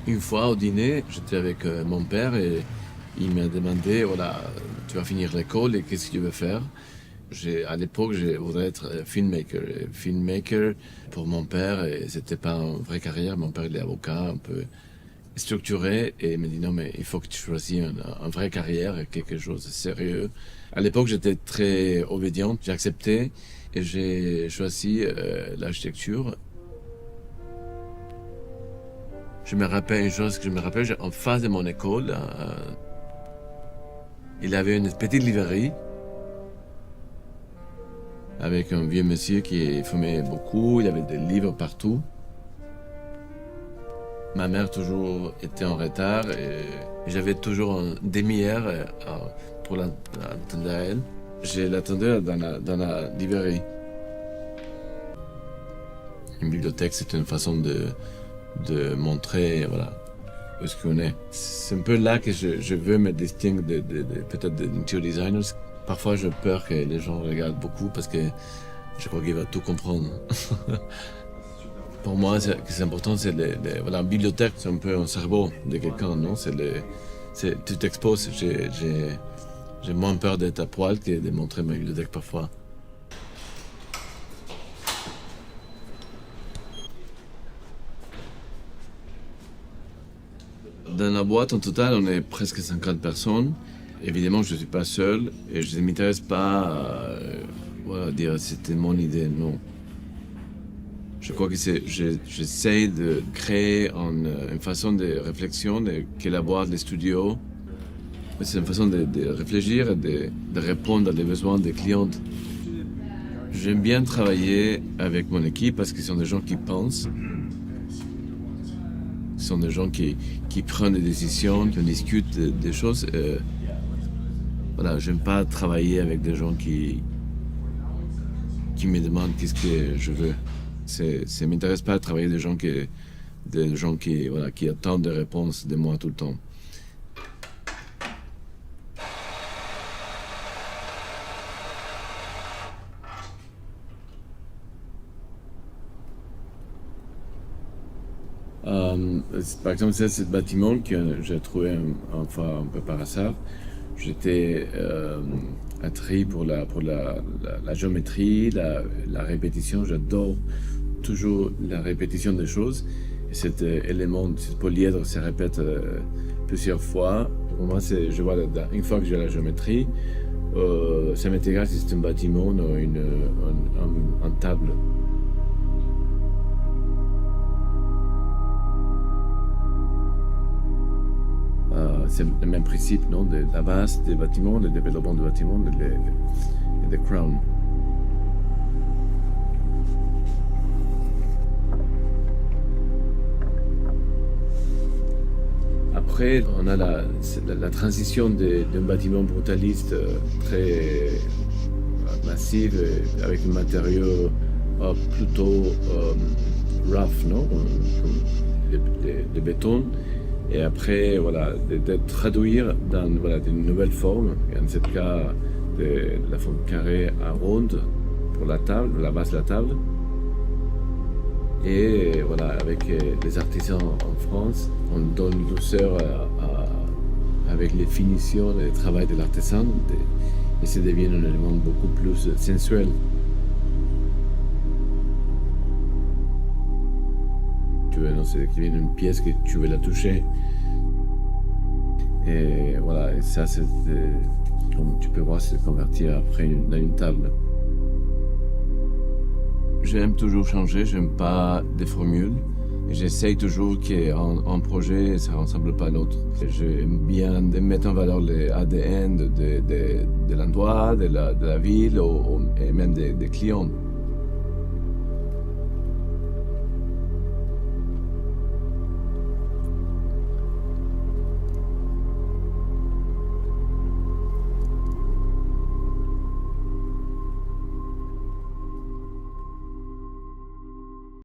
Une fois au dîner, j'étais avec mon père et il m'a demandé, voilà, tu vas finir l'école et qu'est-ce que tu veux faire? À l'époque, je voudrais être filmmaker. Et filmmaker, pour mon père, et c'était pas une vraie carrière. Mon père, il est avocat, un peu structuré, et il m'a dit non, mais il faut que tu choisisses une vraie carrière, quelque chose de sérieux. À l'époque, j'étais très obédiente, j'ai accepté, et j'ai choisi l'architecture. Je me rappelle une chose que je me rappelle, en face de mon école, il avait une petite librairie avec un vieux monsieur qui fumait beaucoup, il y avait des livres partout. Ma mère toujours était en retard et j'avais toujours une demi-heure pour l'attendre à elle. Je l'attendais dans la librairie. Une bibliothèque, c'est une façon de montrer voilà, où est-ce qu'on est. C'est un peu là que je veux me distinguer peut-être d'interior designers. Parfois, j'ai peur que les gens regardent beaucoup parce que je crois qu'ils vont tout comprendre. Pour moi, ce qui est important, c'est voilà, une bibliothèque, c'est un peu un cerveau de quelqu'un, non? Tu t'exposes. J'ai moins peur d'être à poil que de montrer ma bibliothèque parfois. Dans la boîte, en total, on est presque 50 personnes. Évidemment, je ne suis pas seul et je ne m'intéresse pas à voilà, dire c'était mon idée, non. Je crois que j'essaie de créer une façon de réflexion que la boîte, les studios, c'est une façon de réfléchir et de répondre aux besoins des clients. J'aime bien travailler avec mon équipe parce qu'ils sont des gens qui pensent. Ce sont des gens qui prennent des décisions, qui discutent des choses. Voilà, j'aime pas travailler avec des gens qui me demandent qu'est-ce que je veux. Ça m'intéresse pas de travailler avec des gens qui attendent des réponses de moi tout le temps. Par exemple, c'est ce bâtiment que j'ai trouvé un peu par hasard. J'étais attiré pour la géométrie, la répétition. J'adore toujours la répétition des choses. Et cet élément, ce polyèdre se répète plusieurs fois. Pour moi, je vois une fois que j'ai la géométrie, ça m'est égal si c'est un bâtiment ou une table. C'est le même principe, non, de la base des bâtiments, le développement des bâtiments et des crowns. Après, on a la transition d'un bâtiment brutaliste très massif, avec un matériau plutôt rough, non, de béton. Et après, voilà, de traduire dans voilà, une nouvelle forme, en ce cas de la forme carrée à ronde pour la table, la base de la table. Et voilà, avec les artisans en France, on donne douceur avec les finitions et le travail de l'artisan, et ça devient un élément beaucoup plus sensuel. C'est qu'il y a une pièce que tu veux la toucher. Et voilà, et ça, comme tu peux voir, c'est converti après dans une table. J'aime toujours changer, j'aime pas des formules. J'essaye toujours qu'un projet, ça ne ressemble pas à l'autre. J'aime bien de mettre en valeur l'ADN de l'endroit, de la ville et même des clients.